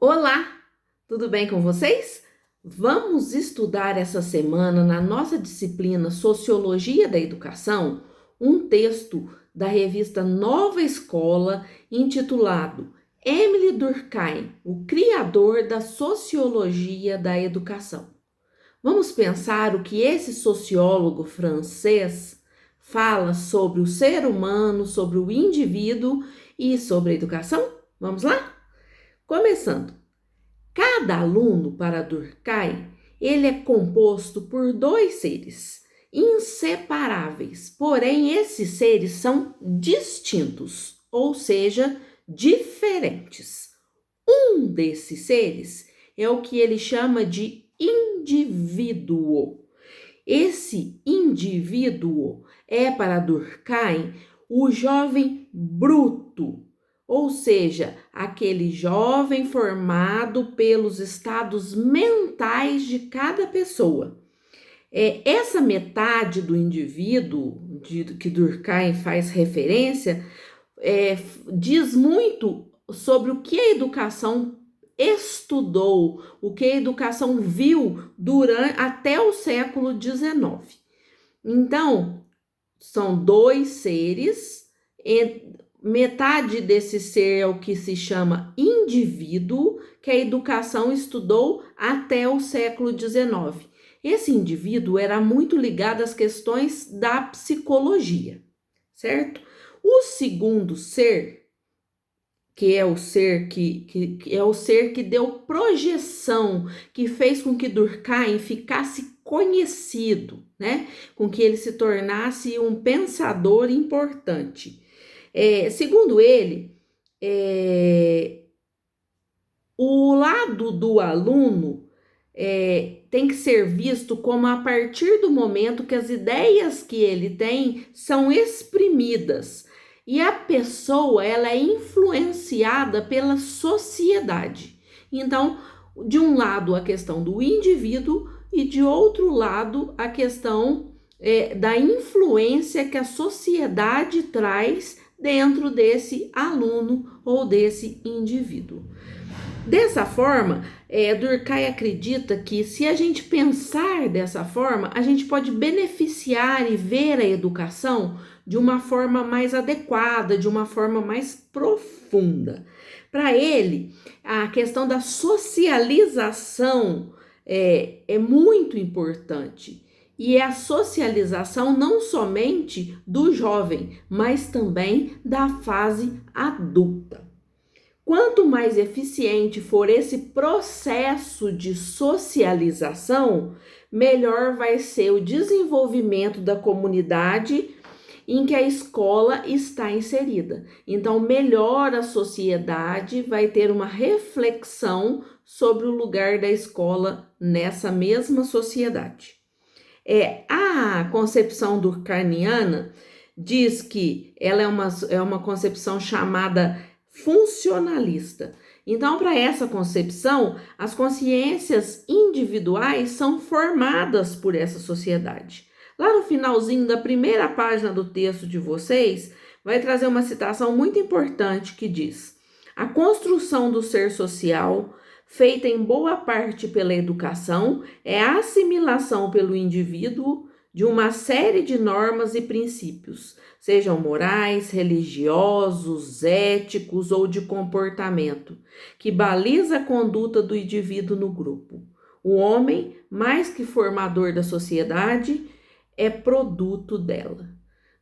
Olá, tudo bem com vocês? Vamos estudar essa semana, na nossa disciplina Sociologia da Educação, um texto da revista Nova Escola intitulado Émile Durkheim, o criador da Sociologia da Educação. Vamos pensar o que esse sociólogo francês fala sobre o ser humano, sobre o indivíduo e sobre a educação? Vamos lá? Começando. Cada aluno, para Durkheim, ele é composto por dois seres inseparáveis, porém esses seres são distintos, ou seja, diferentes. Um desses seres é o que ele chama de indivíduo. Esse indivíduo é, para Durkheim, o jovem bruto, ou seja, aquele jovem formado pelos estados mentais de cada pessoa. Essa metade do indivíduo que Durkheim faz referência diz muito sobre o que a educação estudou, o que a educação viu até o século XIX. Então, são dois seres, metade desse ser é o que se chama indivíduo, que a educação estudou até o século XIX. Esse indivíduo era muito ligado às questões da psicologia, certo? O segundo ser, que é o ser que é o ser que deu projeção, que fez com que Durkheim ficasse conhecido, né? Com que ele se tornasse um pensador importante. Segundo ele, o lado do aluno tem que ser visto como a partir do momento que as ideias que ele tem são exprimidas e a pessoa ela é influenciada pela sociedade. Então, de um lado a questão do indivíduo e de outro lado a questão da influência que a sociedade traz dentro desse aluno ou desse indivíduo. Dessa forma, Durkheim acredita que se a gente pensar dessa forma, a gente pode beneficiar e ver a educação de uma forma mais adequada, de uma forma mais profunda. Para ele, a questão da socialização é muito importante. E é a socialização não somente do jovem, mas também da fase adulta. Quanto mais eficiente for esse processo de socialização, melhor vai ser o desenvolvimento da comunidade em que a escola está inserida. Então, melhor a sociedade vai ter uma reflexão sobre o lugar da escola nessa mesma sociedade. A concepção durkheimiana diz que ela é uma concepção chamada funcionalista. Então, para essa concepção, as consciências individuais são formadas por essa sociedade. Lá no finalzinho da primeira página do texto de vocês, vai trazer uma citação muito importante que diz: a construção do ser social, feita em boa parte pela educação, é a assimilação pelo indivíduo de uma série de normas e princípios, sejam morais, religiosos, éticos ou de comportamento, que baliza a conduta do indivíduo no grupo. O homem, mais que formador da sociedade, é produto dela.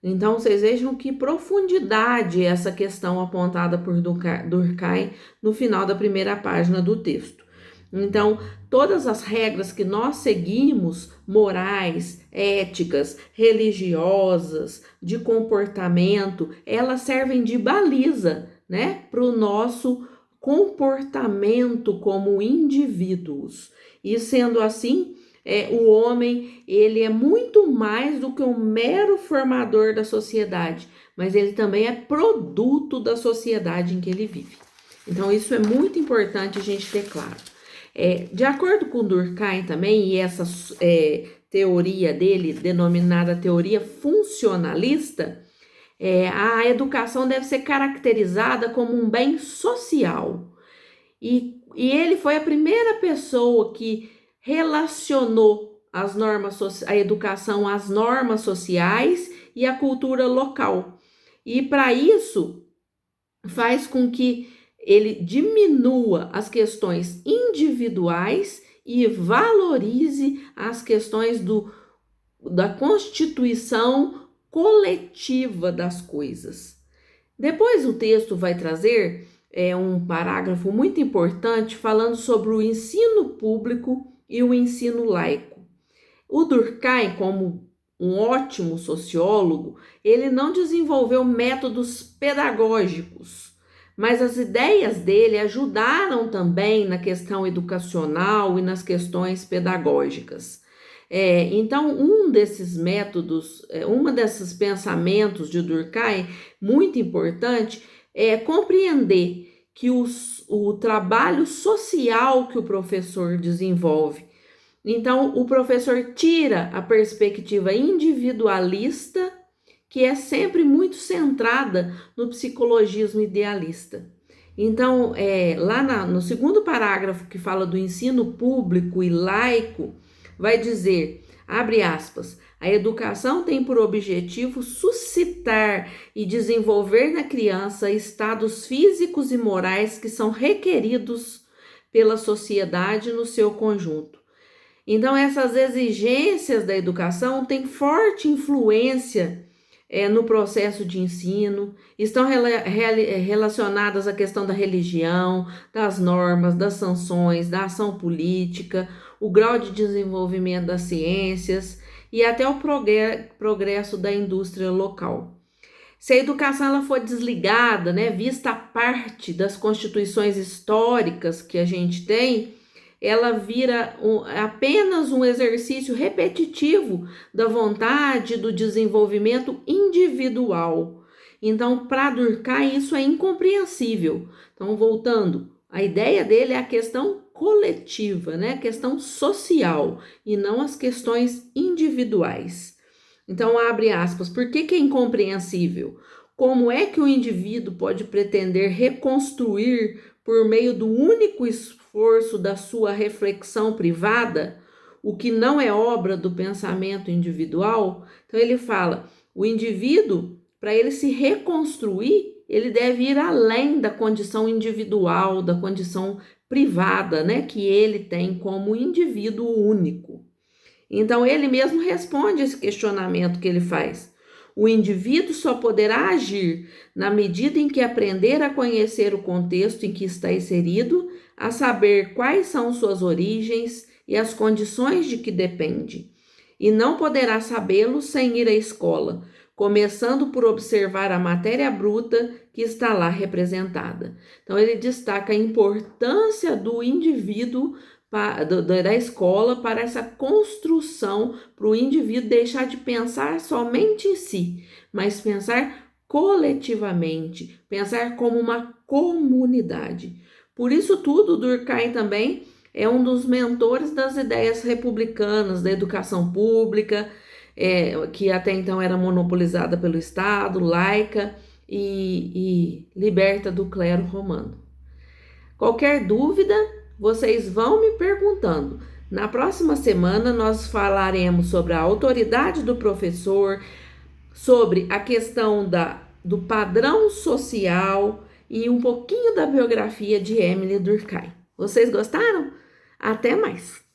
Então, vocês vejam que profundidade é essa questão apontada por Durkheim no final da primeira página do texto. Então, todas as regras que nós seguimos, morais, éticas, religiosas, de comportamento, elas servem de baliza, né, para o nosso comportamento como indivíduos. E sendo assim, o homem, ele é muito mais do que um mero formador da sociedade, mas ele também é produto da sociedade em que ele vive. Então, isso é muito importante a gente ter claro. De acordo com Durkheim também, e essa teoria dele, denominada teoria funcionalista, a educação deve ser caracterizada como um bem social. E e ele foi a primeira pessoa que relacionou a educação às normas sociais e à cultura local. E para isso faz com que ele diminua as questões individuais e valorize as questões da constituição coletiva das coisas. Depois o texto vai trazer um parágrafo muito importante falando sobre o ensino público e o ensino laico. O Durkheim, como um ótimo sociólogo, ele não desenvolveu métodos pedagógicos, mas as ideias dele ajudaram também na questão educacional e nas questões pedagógicas. Então, um desses métodos, desses pensamentos de Durkheim, muito importante, é compreender que o trabalho social que o professor desenvolve. Então, o professor tira a perspectiva individualista, que é sempre muito centrada no psicologismo idealista. Então, lá no segundo parágrafo que fala do ensino público e laico, vai dizer, abre aspas, a educação tem por objetivo suscitar e desenvolver na criança estados físicos e morais que são requeridos pela sociedade no seu conjunto. Então, essas exigências da educação têm forte influência no processo de ensino, estão relacionadas à questão da religião, das normas, das sanções, da ação política, o grau de desenvolvimento das ciências e até o progresso da indústria local. Se a educação ela for desligada, vista a parte das constituições históricas que a gente tem, ela vira apenas um exercício repetitivo da vontade do desenvolvimento individual. Então, para Durkheim, isso é incompreensível. Então, voltando, a ideia dele é a questão coletiva, a questão social, e não as questões individuais. Então, abre aspas, por que é incompreensível? Como é que o indivíduo pode pretender reconstruir, por meio do único esforço da sua reflexão privada, o que não é obra do pensamento individual? Então ele fala, o indivíduo, para ele se reconstruir, ele deve ir além da condição individual, da condição privada, que ele tem como indivíduo único. Então ele mesmo responde esse questionamento que ele faz. O indivíduo só poderá agir na medida em que aprender a conhecer o contexto em que está inserido, a saber quais são suas origens e as condições de que depende. E não poderá sabê-lo sem ir à escola, começando por observar a matéria bruta que está lá representada. Então ele destaca a importância do indivíduo da escola para essa construção, para o indivíduo deixar de pensar somente em si, mas pensar coletivamente, pensar como uma comunidade. Por isso tudo, Durkheim também é um dos mentores das ideias republicanas, da educação pública, que até então era monopolizada pelo Estado, laica e liberta do clero romano. Qualquer dúvida, vocês vão me perguntando. Na próxima semana nós falaremos sobre a autoridade do professor, sobre a questão do padrão social e um pouquinho da biografia de Emile Durkheim. Vocês gostaram? Até mais!